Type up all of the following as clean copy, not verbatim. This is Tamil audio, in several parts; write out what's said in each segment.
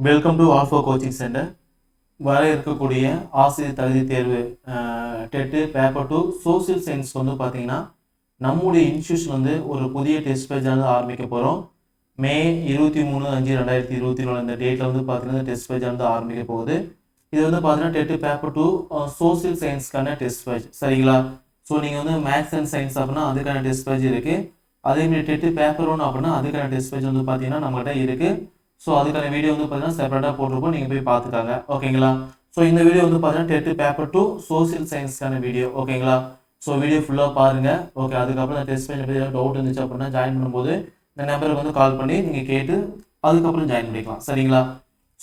Welcome to alpha coaching centre. வர இருக்கக்கூடிய ஆசிரியர் தகுதி தேர்வு டெட்டு பேப்பர் 2 சோசியல் சயின்ஸ் வந்து பார்த்தீங்கன்னா நம்முடைய இன்ஸ்டியூஷன் வந்து ஒரு புதிய டெஸ்ட் பேஜ் வந்து ஆரம்பிக்க போகிறோம். மே 23/5/2024 இந்த டேட்டில் வந்து பார்த்தீங்கன்னா டெஸ்ட் பேஜ் வந்து ஆரம்பிக்க போகுது. இது வந்து பார்த்தீங்கன்னா டெட்டு பேப்பர் 2 சோசியல் சயின்ஸ்க்கான டெஸ்ட் பேஜ், சரிங்களா? ஸோ நீங்கள் வந்து மேக்ஸ் அண்ட் சயின்ஸ் அப்படின்னா அதுக்கான டெஸ்ட் பேஜ் இருக்குது. அதேமாதிரி டெட்டு பேப்பர் 1 அப்படின்னா அதுக்கான டெஸ்ட் பேஜ் வந்து பார்த்தீங்கன்னா நம்மகிட்ட இருக்குது. ஸோ அதுக்கான வீடியோ வந்து பார்த்தீங்கன்னா செப்பரேட்டாக போட்டிருப்போம், நீங்கள் போய் பார்த்துக்காங்க, ஓகேங்களா? ஸோ இந்த வீடியோ வந்து பார்த்தீங்கன்னா டெட்டு பேப்பர் 2 சோசியல் சயின்ஸ்க்கான வீடியோ, ஓகேங்களா? ஸோ வீடியோ ஃபுல்லாக பாருங்கள், ஓகே? அதுக்கப்புறம் டெஸ்ட் பேஜ் பற்றி டவுட் இருந்துச்சு அப்படின்னா ஜாயின் பண்ணும்போது இந்த நம்பருக்கு வந்து கால் பண்ணி நீங்கள் கேட்டு அதுக்கப்புறம் ஜாயின் பண்ணிக்கலாம், சரிங்களா?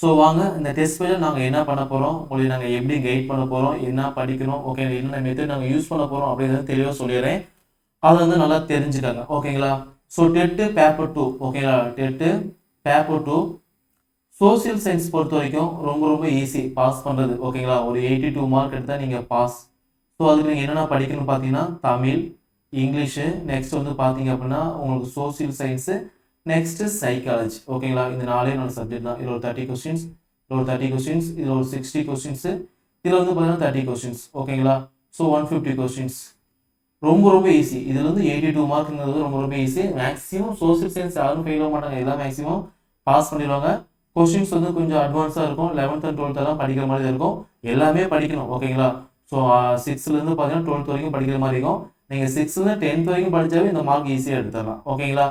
ஸோ வாங்க, இந்த டெஸ்ட் பேஜில் நாங்கள் என்ன பண்ண போகிறோம், உங்களுக்கு நாங்கள் எப்படி கைட் பண்ண போகிறோம், என்ன படிக்கணும், ஓகே, என்னென்ன மெத்தட் நாங்கள் யூஸ் பண்ண போகிறோம் அப்படிங்கிறது தெளிவாக சொல்லிடுறேன். அதை வந்து நல்லா தெரிஞ்சுக்காங்க, ஓகேங்களா? ஸோ டெட்டு பேப்பர் 2, ஓகேங்களா? டெட்டு பேப்பர் 2 சோசியல் சயின்ஸ் பொறுத்த வரைக்கும் ரொம்ப ஈஸி பாஸ் பண்ணுறது, ஓகேங்களா? ஒரு 82 மார்க் எடுத்தால் நீங்கள் பாஸ். ஸோ அதுக்கு நீங்கள் என்னென்ன படிக்கணும்னு பார்த்தீங்கன்னா தமிழ், இங்கிலீஷு, நெக்ஸ்ட் வந்து பார்த்தீங்க அப்படின்னா உங்களுக்கு சோசியல் சயின்ஸு, நெக்ஸ்ட்டு சைக்காலஜி, ஓகேங்களா? இந்த 4 சப்ஜெக்ட் தான். இதில் ஒரு 30 கொஸ்டின்ஸ், இதில் ஒரு 30 கொஸ்டின்ஸ், இதில் ஒரு 60 கொஸ்டின்ஸு, இதில் வந்து பார்த்தீங்கன்னா 30 கொஸ்டின்ஸ், ஓகேங்களா? So 150 questions. ரொம்ப ஈஸி. இதில் வந்து 82 மார்க்குங்கிறது ரொம்ப ஈஸி. மேக்ஸிமம் சோசியல் சயின்ஸ் யாரும் ஃபெயில் ஆக மாட்டாங்க, எல்லாம் மேக்ஸிமம் பாஸ் பண்ணிடுவாங்க. கொஸ்டின்ஸ் வந்து கொஞ்சம் அட்வான்ஸாக இருக்கும். 11th and 12th எல்லாம் படிக்கிற மாதிரி இருக்கும். எல்லாமே படிக்கணும், ஓகேங்களா? ஸோ 6லேருந்து பார்த்தீங்கன்னா 12th வரைக்கும் படிக்கிற மாதிரி இருக்கும். நீங்கள் 6லேருந்து 10th வரைக்கும் படித்தாவே இந்த மார்க் ஈஸியாக எடுத்துடலாம், ஓகேங்களா?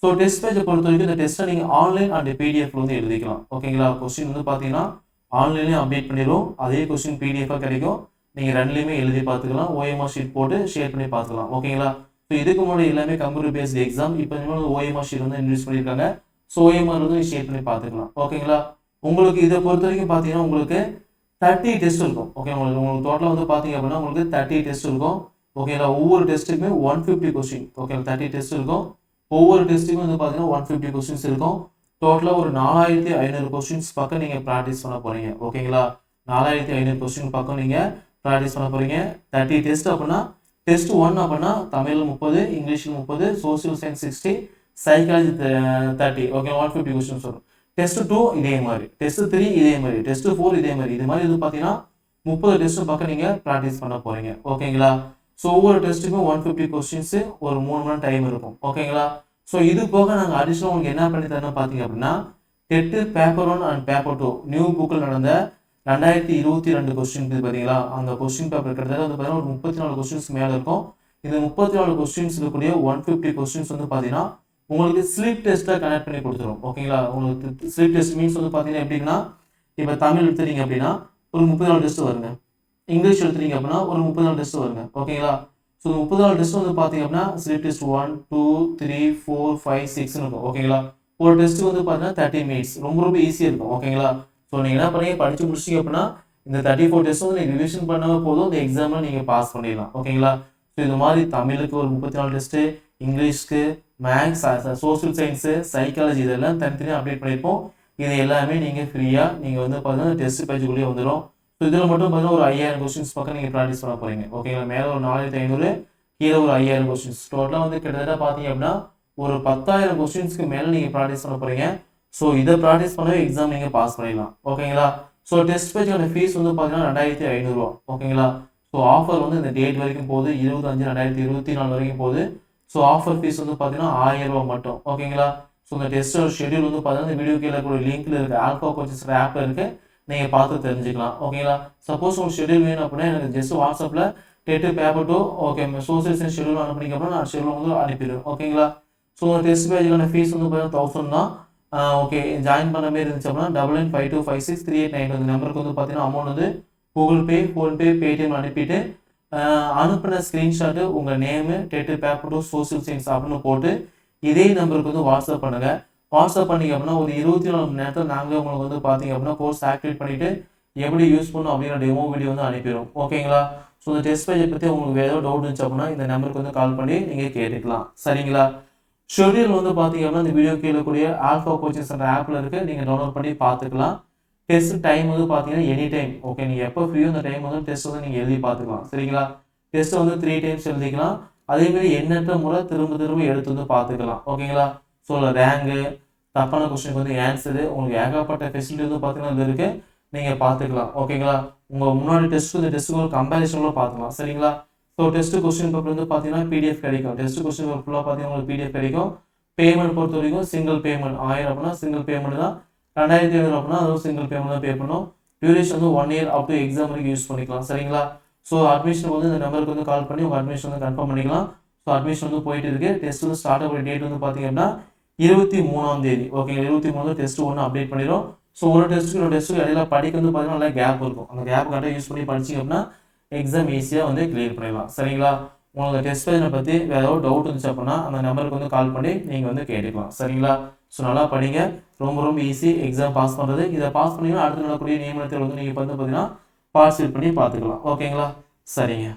ஸோ டெஸ்ட் பேஜை பொறுத்த வரைக்கும் இந்த டெஸ்ட்டை நீங்கள் ஆன்லைன் அண்ட் பிடிஎஃப்ல வந்து எழுதிக்கலாம், ஓகேங்களா? கொஸ்டின் வந்து பார்த்தீங்கன்னா ஆன்லைன்லேயும் அப்டேட் பண்ணிடுவோம். அதே கொஸ்டின் பிடிஎஃபாக கிடைக்கும். நீங்கள் ரெண்டுலேயுமே எழுதி பார்த்துக்கலாம். ஓஎம்ஆர் ஷீட் போட்டு ஷேர் பண்ணி பார்த்துக்கலாம், ஓகேங்களா? ஸோ இதுக்கு முன்னாடி எல்லாமே கம்ப்யூட்டர் பேஸ்டு எக்ஸாம். இப்போ ஓஎம்ஆர் ஷீட் வந்து இன்ட்ரடியூஸ் பண்ணியிருக்காங்க. ஸோ ஓஎம்ஆர் வந்து ஷேர் பண்ணி பார்த்துக்கலாம், ஓகேங்களா? உங்களுக்கு இதை பொறுத்த வரைக்கும் பார்த்தீங்கன்னா உங்களுக்கு 30 டெஸ்ட் இருக்கும், ஓகே? உங்களுக்கு டோட்டலாக வந்து பார்த்தீங்க அப்படின்னா உங்களுக்கு 30 டெஸ்ட் இருக்கும், ஓகேங்களா? ஒவ்வொரு டெஸ்ட்டுக்குமே 150 கொஸ்டின், ஓகே? 30 டெஸ்ட் இருக்கும். ஒவ்வொரு டெஸ்ட்டுக்கும் வந்து பார்த்தீங்கன்னா 150 கொஸ்டின்ஸ் இருக்கும். டோட்டலாக ஒரு 4500 கொஸ்டின்ஸ் பக்கம் நீங்கள் ப்ராக்டிஸ் பண்ண போகிறீங்க, ஓகேங்களா? 4500 கொஸ்டின் பக்கம் நீங்கள் ப்ராக்டிஸ் பண்ண போகிறீங்க. 30 டெஸ்ட் அப்படின்னா டெஸ்ட் 1 அப்படின்னா தமிழ் 30, இங்கிலீஷில் 30, social science 60, psychology 30, okay? 150 questions வரும். டெஸ்ட் 2 இதே மாதிரி, டெஸ்ட் 3 இதே மாதிரி, டெஸ்ட் 4 இதே மாதிரி, இது மாதிரி இது பார்த்தீங்கன்னா 30 டெஸ்ட் பக்கம் நீங்கள் ப்ராக்டிஸ் பண்ண போகிறீங்க, ஓகேங்களா? ஸோ ஒவ்வொரு டெஸ்ட்டுக்கும் 150 கொஸ்டின்ஸு, ஒரு 3 மணி நேரம் டைம் இருக்கும், ஓகேங்களா? ஸோ இது போக நாங்கள் அடிஷனல் உங்களுக்கு என்ன பண்ணி தரணும் பார்த்தீங்க அப்படின்னா TET paper 1 and paper 2 new புக்கில் நடந்த 2022 கொஸ்டின் இருக்குது பார்த்தீங்களா? அந்த கொஸ்டின் பேப்பர் கிட்டத்தட்ட வந்து பார்த்தீங்கன்னா ஒரு 34 கொஸ்டின்ஸ் மேலே இருக்கும். இந்த 34 கொஸ்டின்ஸ் இருக்கக்கூடிய 150 கொஸ்டின்ஸ் வந்து பார்த்தீங்கன்னா உங்களுக்கு ஸ்லீப் டெஸ்ட்டாக கனெக்ட் பண்ணி கொடுத்துரும், ஓகேங்களா? உங்களுக்கு ஸ்லீப் டெஸ்ட் மீன்ஸ் வந்து பார்த்தீங்கன்னா எப்படின்னா, இப்போ தமிழ் எடுத்துறீங்க அப்படின்னா ஒரு 34 டெஸ்ட் வருங்க. இங்கிலீஷ் எடுத்துறீங்க அப்படின்னா ஒரு 34 டெஸ்ட் வருங்க, ஓகேங்களா? ஸோ 34 டெஸ்ட் வந்து பார்த்தீங்க அப்படின்னா ஸ்லீப் டெஸ்ட் 1, 2, 3, 4, 5, 6 இருக்கும், ஓகேங்களா? ஒரு டெஸ்ட் வந்து பார்த்தீங்கன்னா 30 மினிட்ஸ், ரொம்ப ஈஸியாக இருக்கும், ஓகேங்களா? ஸோ நீங்கள் என்ன பண்ணீங்க, படித்து முடிச்சிங்க அப்படின்னா இந்த 34 டெஸ்ட் வந்து நீங்கள் ரிவிஷன் பண்ணால் போதும், இந்த எக்ஸாமில் நீங்கள் பாஸ் பண்ணிடலாம், ஓகேங்களா? ஸோ இது மாதிரி தமிழுக்கு ஒரு 34 டெஸ்ட்டு, இங்கிலீஷ்க்கு, மேக்ஸ், சோசியல் சயின்ஸு, சைக்காலஜி இதெல்லாம் தனித்தனியாக அப்டேட் பண்ணியிருப்போம். இது எல்லாமே நீங்கள் ஃப்ரீயாக நீங்கள் வந்து பார்த்தீங்கன்னா டெஸ்ட் பேஜுக்குள்ளேயே வந்துடும். ஸோ இதில் மட்டும் பார்த்தீங்கன்னா ஒரு 5000 கொஸ்டின்ஸ் பக்கம் நீங்கள் ப்ராக்டிஸ் பண்ண போகிறீங்க, ஓகேங்களா? மேலே ஒரு 4500, கீழே ஒரு 5000 கொஸ்டின்ஸ், டோட்டலாக வந்து கிட்டத்தட்ட பார்த்தீங்க அப்படின்னா ஒரு 10,000 கொஸ்டின்ஸ்க்கு மேலே நீங்கள் ப்ராக்டிஸ் பண்ண போகிறீங்க. ஸோ இதை ப்ராக்டிஸ் பண்ணவே எக்ஸாம் நீங்கள் பாஸ் பண்ணிடலாம், ஓகேங்களா? ஸோ டெஸ்ட் பேஜோட ஃபீஸ் வந்து பார்த்தீங்கன்னா 2500 ரூபா, ஓகேங்களா? ஸோ ஆஃபர் வந்து இந்த டேட் வரைக்கும் போகுது, 25/5/2024 வரைக்கும் போகுது. ஸோ ஆஃபர் ஃபீஸ் வந்து பார்த்தீங்கன்னா 1000 ரூபா மட்டும், ஓகேங்களா? ஸோ இந்த டெஸ்ட்டோட ஷெடியூல் வந்து பார்த்தீங்கன்னா இந்த வீடியோ கீழே கூட லிங்க்ல இருக்குது, ஆல்ஃபா கோச்சஸ் ஆப்பில் இருக்குது, நீங்கள் பார்த்து தெரிஞ்சுக்கலாம், ஓகேங்களா? சப்போஸ் உங்களுக்கு ஷெடியூல் வேணும் அப்படின்னா எனக்கு ஜஸ்ட் வாட்ஸ்அப்பில் TET paper 2 okay social science schedule அனுப்புனீங்க அப்படின்னா நான் ஷெடியூல் வந்து அனுப்பிடுவேன், ஓகேங்களா? ஸோ டெஸ்ட் பேஜுக்கான ஃபீஸ் வந்து பார்த்தீங்கன்னா 1000 தான், ஓகே? ஜாயின் பண்ண மாதிரி இருந்துச்சு அப்படின்னா 9952563892 இந்த நம்பருக்கு வந்து பார்த்தீங்கன்னா அமௌண்ட் வந்து கூகுள் பே, ஃபோன்பே, பேடிஎம் அனுப்பிட்டு அனுப்பின ஸ்க்ரீன்ஷாட்டு உங்கள் name, TET paper 2 social science அப்படின்னு போட்டு இதே நம்பருக்கு வந்து வாட்ஸ்அப் பண்ணுங்கள். வாட்ஸ்அப் பண்ணிங்க அப்படின்னா ஒரு 24 மணி நேரத்தில் நாங்களே உங்களுக்கு வந்து பார்த்தீங்க அப்படின்னா கோர்ஸ் ஆக்டிவேட் பண்ணிவிட்டு எப்படி யூஸ் பண்ணணும் அப்படிங்கிற டெமோ வீடியோ வந்து அனுப்பிடுவோம், ஓகேங்களா? ஸோ இந்த டெஸ்ட் பேஜை பற்றி உங்களுக்கு வேறு ஏதாவது டவுட் இருந்துச்சு அப்படின்னா இந்த நம்பருக்கு வந்து கால் பண்ணி நீங்கள் கேட்டுக்கலாம், சரிங்களா? ஷெடியூல் வந்து பார்த்தீங்க அப்படின்னா இந்த வீடியோ கீழே கூடிய ஆல்ஃபா கோச்சிங் சென்டர் ஆப்பில் இருக்குது, நீங்கள் டவுன்லோட் பண்ணி பார்த்துக்கலாம். டெஸ்ட் டைம் வந்து பார்த்தீங்கன்னா எனி டைம், ஓகே? நீங்கள் எப்போ ஃப்ரீயோ அந்த டைம் வந்து டெஸ்ட் வந்து நீங்கள் எழுதி பார்த்துக்கலாம், சரிங்களா? டெஸ்ட் வந்து 3 டைம்ஸ் எழுதிக்கலாம். அதேமாதிரி எண்ணற்ற முறை திரும்ப எடுத்து வந்து பார்த்துக்கலாம், ஓகேங்களா? ஸோ ரேங்கு, தப்பான கொஸ்டினுக்கு வந்து ஆன்சரு உங்களுக்கு ஏகப்பட்ட ஃபெசிலிட்டி வந்து பார்த்தீங்கன்னா இது இருக்குது, நீங்கள் பார்த்துக்கலாம். ஓகேங்களா? உங்கள் முன்னாடி டெஸ்ட்டு இந்த டெஸ்ட்டுக்கு கம்பேரிஷனில் பார்த்துக்கலாம். சரிங்களா? ஸோ டெஸ்ட் கொஸ்டின் பேப்பர் வந்து பார்த்தீங்கன்னா பிடிஎஃப் கிடைக்கும். டெஸ்ட் கொஸ்டின் பேப்பர் ஃபுல்லாக பார்த்தீங்கன்னா உங்களுக்கு பிடிஎஃப் கிடைக்கும். பேமெண்ட் பொறுத்த வரைக்கும் சிங்கிள் பேமெண்ட் 1000 அப்படின்னா சிங்கிள் பேமெண்ட் தான். 2500 அப்படின்னா அதுவும் சிங்கிள் பேமெண்ட் தான் பே பண்ணணும். டியூரேஷன் வந்து 1 இயர் அப் டு எக்ஸாம் வரைக்கும் யூஸ் பண்ணிக்கலாம். சரிங்களா? ஸோ அட்மிஷனுக்கு வந்து இந்த நம்பருக்கு வந்து கால் பண்ணி உங்கள் அட்மிஷன் வந்து கன்ஃபார்ம் பண்ணிக்கலாம். ஸோ அட்மிஷன் வந்து போயிட்டு இருக்கு. டெஸ்ட் வந்து ஸ்டார்ட் ஆகிற டேட் வந்து பார்த்தீங்க அப்படின்னா 23ஆம் தேதி. ஓகேங்க, 23 டெஸ்ட் ஒன்று அப்டேட் பண்ணிடும். ஸோ ஒரு டெஸ்ட்டுக்கு இடையில படிக்க வந்து பார்த்தீங்கன்னா நல்லா கேப் இருக்கும். அந்த கேப் கரெக்டாக யூஸ் பண்ணி படிச்சிங்க அப்படின்னா எக்ஸாம் ஈஸியாக வந்து கிளியர் பண்ணிடலாம். சரிங்களா? உங்களுக்கு டெஸ்ட் பேஜை பற்றி வேறு ஏதாவது டவுட் இருந்துச்சு அப்படின்னா அந்த நம்பருக்கு வந்து கால் பண்ணி நீங்கள் வந்து கேட்டுக்கலாம். சரிங்களா? ஸோ நல்லா படிங்க. ரொம்ப ஈஸி எக்ஸாம் பாஸ் பண்ணுறது. இதை பாஸ் பண்ணிங்கன்னா அடுத்து நடக்கக்கூடிய நியமன தேர்வு வந்து நீங்கள் வந்து பார்த்தீங்கன்னா பார்ட்டிசிபேட் பண்ணி பார்த்துக்கலாம். ஓகேங்களா? சரிங்க.